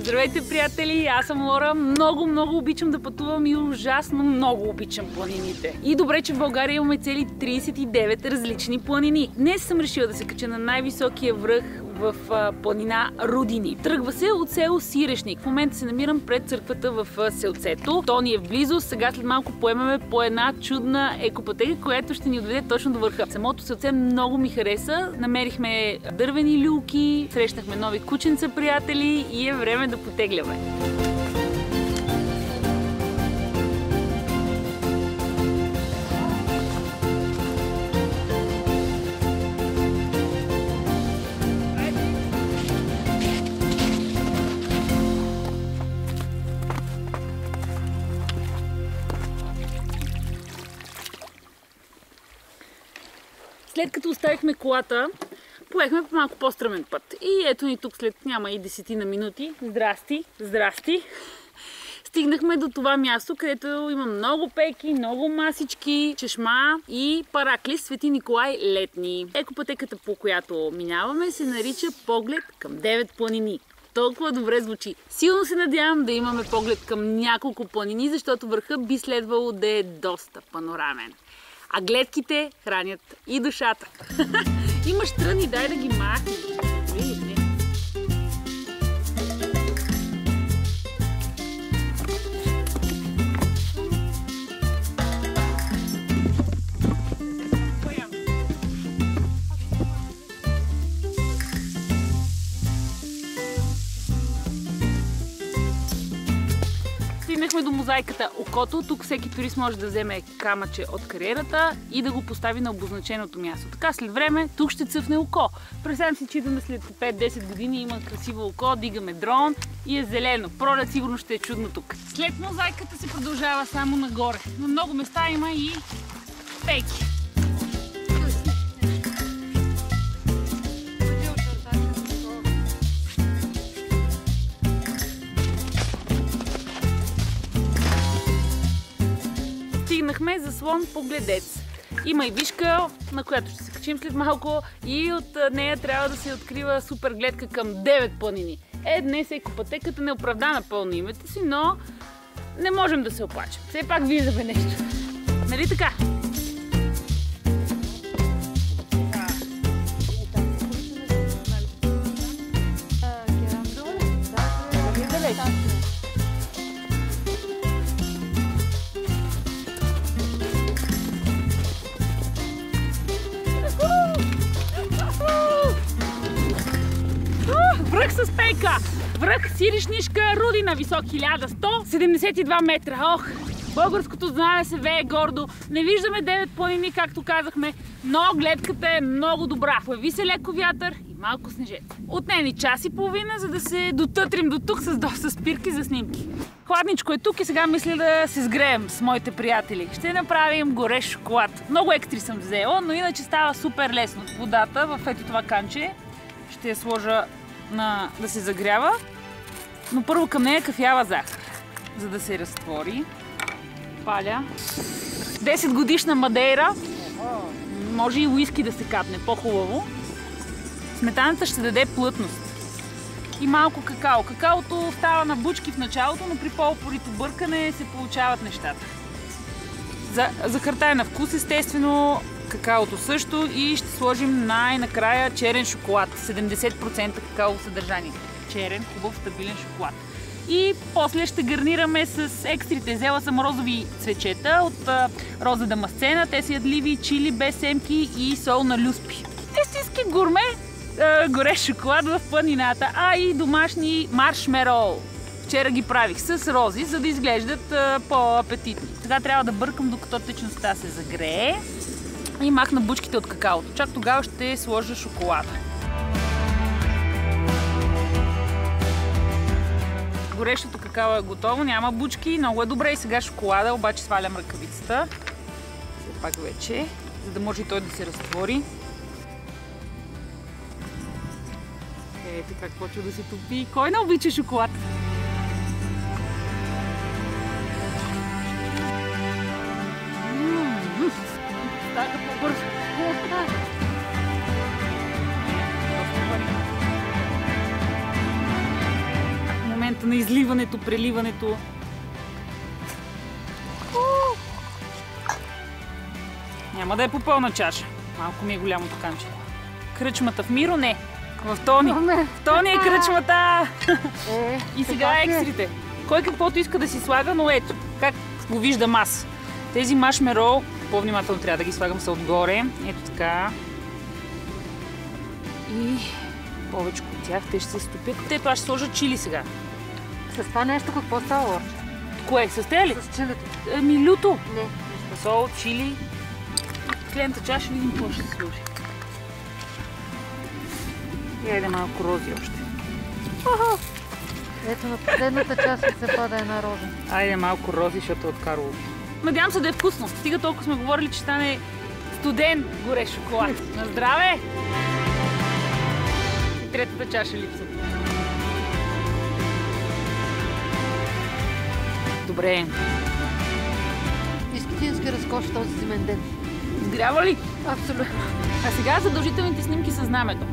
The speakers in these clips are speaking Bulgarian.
Здравейте, приятели! Аз съм Лора. Много обичам да пътувам и ужасно много обичам планините. И добре, че в България имаме цели 39 различни планини. Днес съм решила да се кача на най-високия връх в планина Рудини. Тръгва се от село Сирешник. В момента се намирам пред църквата в селцето. То ни е в близост. Сега след малко поемаме по една чудна екопътека, която ще ни отведе точно до върха. Самото селце много ми хареса. Намерихме дървени люлки, срещнахме нови кученца, приятели и е време да потегляме. След като оставихме колата, поехме по малко по-стръмен път. И ето ни тук след няма и 10 минути. Здрасти! Стигнахме до това място, където има много пеки, много масички, чешма и параклис Свети Николай Летни. Екопътеката, по която минаваме, се нарича Поглед към 9 планини. Толкова добре звучи. Силно се надявам да имаме поглед към няколко планини, защото върха би следвало да е доста панорамен. А гледките хранят и душата. Имаш тръни, дай да ги махнем. Стигнахме до мозайката Окото. Тук всеки турист може да вземе камъче от кариерата и да го постави на обозначеното място. Така след време тук ще цъфне око. Представям си, че идваме след 5-10 години, има красиво око, дигаме дрон и е зелено. Пролет сигурно ще е чудно тук. След мозайката се продължава само нагоре. На много места има и пеки. Стигнахме за слон погледец. Има и вишка, на която ще се качим след малко и от нея трябва да се открива супер гледка към 9 планини. Днес екопътеката не оправда напълно името си, но не можем да се оплачем. Все пак виждаме нещо. Нали така? Връх с пейка! Връх Сирешнишка Рудина, висок 1172 метра. Ох, българското знаме се вее гордо. Не виждаме 9 планини, както казахме, но гледката е много добра. Появи се леко вятър и малко снежет. Отне ни час и половина, за да се дотътрим до тук с доста спирки за снимки. Хладничко е тук и сега мисля да се сгреем с моите приятели. Ще направим горещ шоколад. Много екстри съм взела, но иначе става супер лесно. Водата в ето това канче ще я сложа да се загрява, но първо към нея кафява захар, за да се разтвори. Паля. 10 годишна Мадейра. Може и уиски да се капне, по-хубаво. Сметаната ще даде плътност. И малко какао. Какаото става на бучки в началото, но при по-упорито бъркане се получават нещата. Захарта е на вкус, естествено. Какаото също и ще сложим най-накрая черен шоколад. 70% какаово съдържание. Черен, хубав, стабилен шоколад. И после ще гарнираме с екстрите. Взела съм розови цвечета от роза дамасцена. Те са ядливи, чили без семки и сол на люспи. Истински гурме, горещ шоколад в планината. И домашни маршмелоу. Вчера ги правих с рози, за да изглеждат по-апетитни. Сега трябва да бъркам, докато течността се загрее. И махна бучките от какаото. Чак тогава ще сложа шоколада. Горещото какао е готово, няма бучки, много е добре. И сега шоколада, обаче свалям ръкавицата. Все пак вече, за да може и той да се разтвори. Ето как почва да се топи. Кой не обича шоколад? Стага по-бързо. на изливането, преливането. Няма да е по пълна чаша. Малко ми е голямото канче. Кръчмата в Миро не. В Тони. В Тони е кръчмата! И сега екстрите. Кой каквото иска да си слага, но ето, как го виждам аз. Тези маршмелоу, по-внимателно трябва да ги слагам са отгоре. Ето така. И повече от тях те ще се стопят. Ето аз ще сложа чили сега. С това нещо какво става, Лорче? Кое? С те ли? С чилито. Ами люто. Не. Сол, чили. Клемта чаша, ще видим какво ще се сложи. И айде малко рози още. Ето на последната част се пада една роза. Айде малко рози, защото е от Карлово. Надявам се да е вкусно. Стига толкова сме говорили, че стане студен горещ шоколад. На здраве! И третата чаша липсва. Добре. Истински разкош този зимен ден. Сгрява ли? Абсолютно. А сега задължителните снимки със знамето.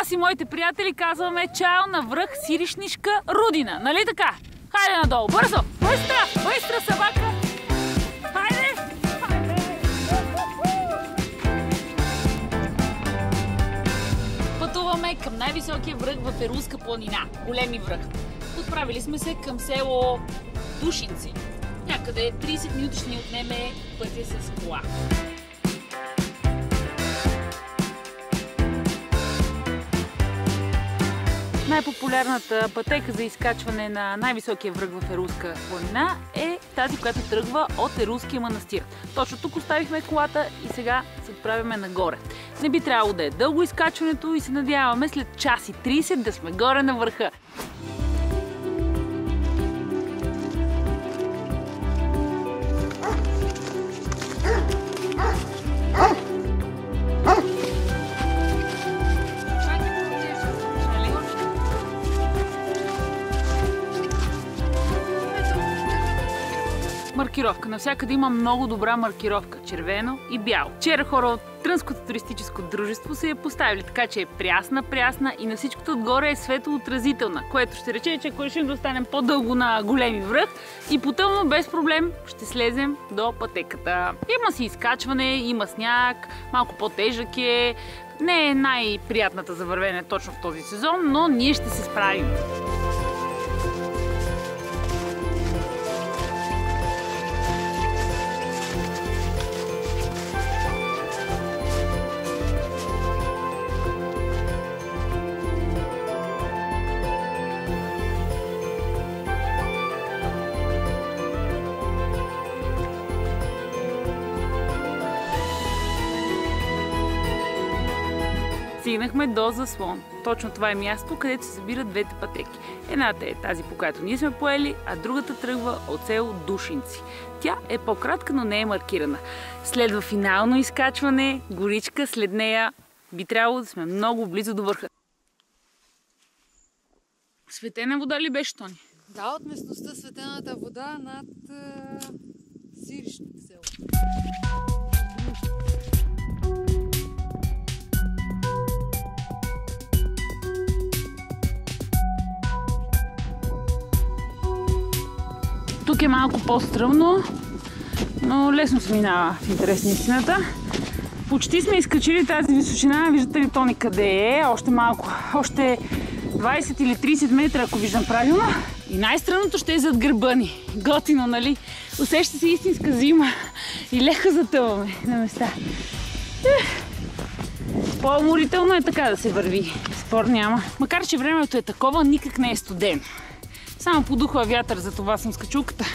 Аз и моите приятели казваме чао на връх Сиришнишка Рудина. Нали така? Хайде надолу. Бързо! Быстро! Быстро, собака! Хайде! Хайде! Пътуваме към най-високия връх в Еруска планина. Големи връх. Отправили сме се към село Душинци. Някъде 30 минути ще ни отнеме пътя с кола. Най-популярната пътека за изкачване на най-високия връх в Еруска планина е тази, която тръгва от Еруския манастир. Точно тук оставихме колата и сега се отправяме нагоре. Не би трябвало да е дълго изкачването и се надяваме след час и 30 да сме горе на върха. Маркировка. Навсякъде има много добра маркировка. Червено и бяло. Вчера хора от Трънското туристическо дружество са я поставили, така че е прясна и на всичкото отгоре е светоотразителна, което ще рече, че ако решим да останем по-дълго на големи връх и потъмно без проблем ще слезем до пътеката. Има си изкачване, има сняг, малко по-тежък е. Не е най-приятната за вървене точно в този сезон, но ние ще се справим. Стигнахме до заслон. Точно това е място, където се събират двете пътеки. Едната е тази, по която ние сме поели, а другата тръгва от село Душинци. Тя е по-кратка, но не е маркирана. Следва финално изкачване, горичка, след нея би трябвало да сме много близо до върха. Светена вода ли беше, Тони? Да, от местността Светената вода над Сиришник село. Тук е малко по-стръмно, но лесно се минава в интерес на истината. Почти сме изкачили тази височина. Виждате ли, Тони, къде е? Още малко. Още 20 или 30 метра, ако виждам правилно. И най-странното ще е зад гърба ни. Готино, нали? Усеща се истинска зима и леко затъваме на места. По-уморително е така да се върви. Спор няма. Макар че времето е такова, никак не е студен. Само подухва вятър, за това съм с качулката.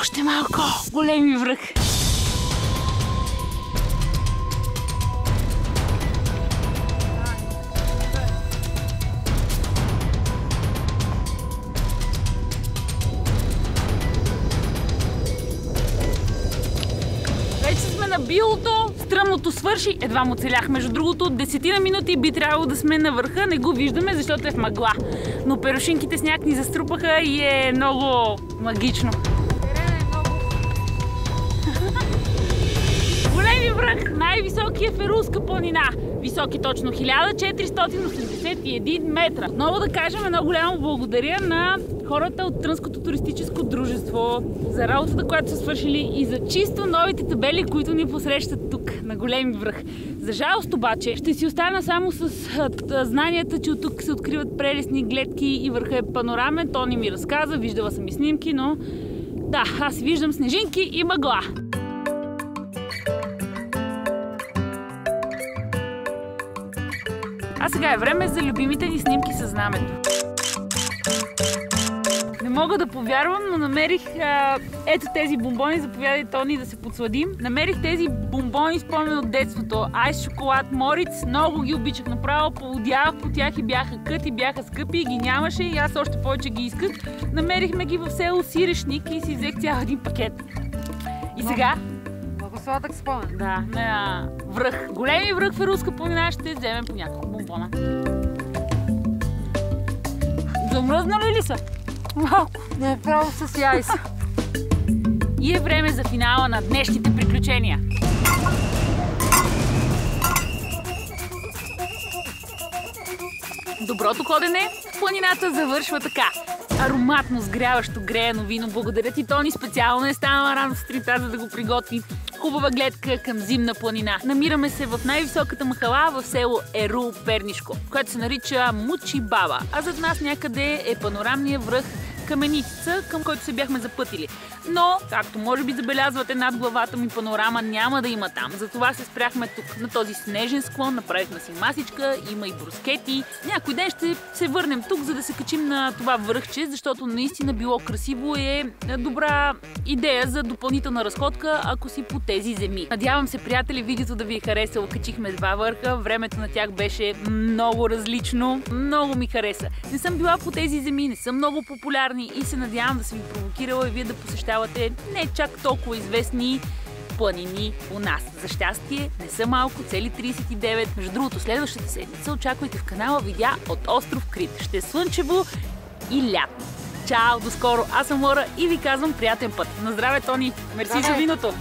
Още малко. Големи връх. Вече сме на билото. Стръмното свърши. Едва му целях. Между другото, 10 минути би трябвало да сме на върха. Не го виждаме, защото е в мъгла. Но перушинките сняг ни заструпаха и е много магично. Големи връх! Най-високия Ферулска планина. Високи точно 1481 метра. Отново да кажем едно голямо благодаря на хората от Трънското туристическо дружество за работата, която са свършили и за чисто новите табели, които ни посрещат тук на големи връх. За жалост обаче ще си остана само с знанията, че от тук се откриват прелесни гледки и върха е панорамен. Тони ми разказа, виждала съм и снимки, но да, аз виждам снежинки и мъгла. А сега е време за любимите ни снимки със знамето. Не мога да повярвам, но намерих ето тези бомбони. Заповядай, Тони, да се подсладим. Намерих тези бомбони, спомен от детството. Айс, шоколад, мориц. Много ги обичах. Направо полудях по тях и бяха къти, бяха скъпи и ги нямаше. И аз още повече ги исках. Намерихме ги в село Сирешник и си взех цял един пакет. И сега... Сладък спомен. Да, на връх. Големи връх Ферулска планина ще вземем по няколко бомбона. Замръзнали ли са? Малко. Не, право с яйца. И е време за финала на днешните приключения. Доброто ходене в планината завършва така. Ароматно, сгряващо, греяно вино. Благодаря ти, Тони. Специално е станала рано сутринта, за да го приготви. Хубава гледка към зимна планина. Намираме се в най-високата махала в село Ерул, Пернишко, което се нарича Мучи Баба. А зад нас някъде е панорамния връх Каменица, към който се бяхме запътили. Но, както може би забелязвате, над главата ми панорама няма да има там. Затова се спряхме тук, на този снежен склон, направихме си масичка, има и брускети. Някой ден ще се върнем тук, за да се качим на това връхче, защото наистина било красиво и е добра идея за допълнителна разходка, ако си по тези земи. Надявам се, приятели, видеото да ви е харесало. Качихме 2 върха, времето на тях беше много различно. Много ми хареса. Не съм била по тези земи, не съм много популярни и се надявам да се ви провокирала и вие да посещавате не чак толкова известни планини у нас. За щастие не са малко, цели 39. Между другото, следващата седмица очаквайте в канала видеа от остров Крит. Ще е слънчево и лятно. Чао, до скоро! Аз съм Лора и ви казвам приятен път. На здраве, Тони! Мерси за виното!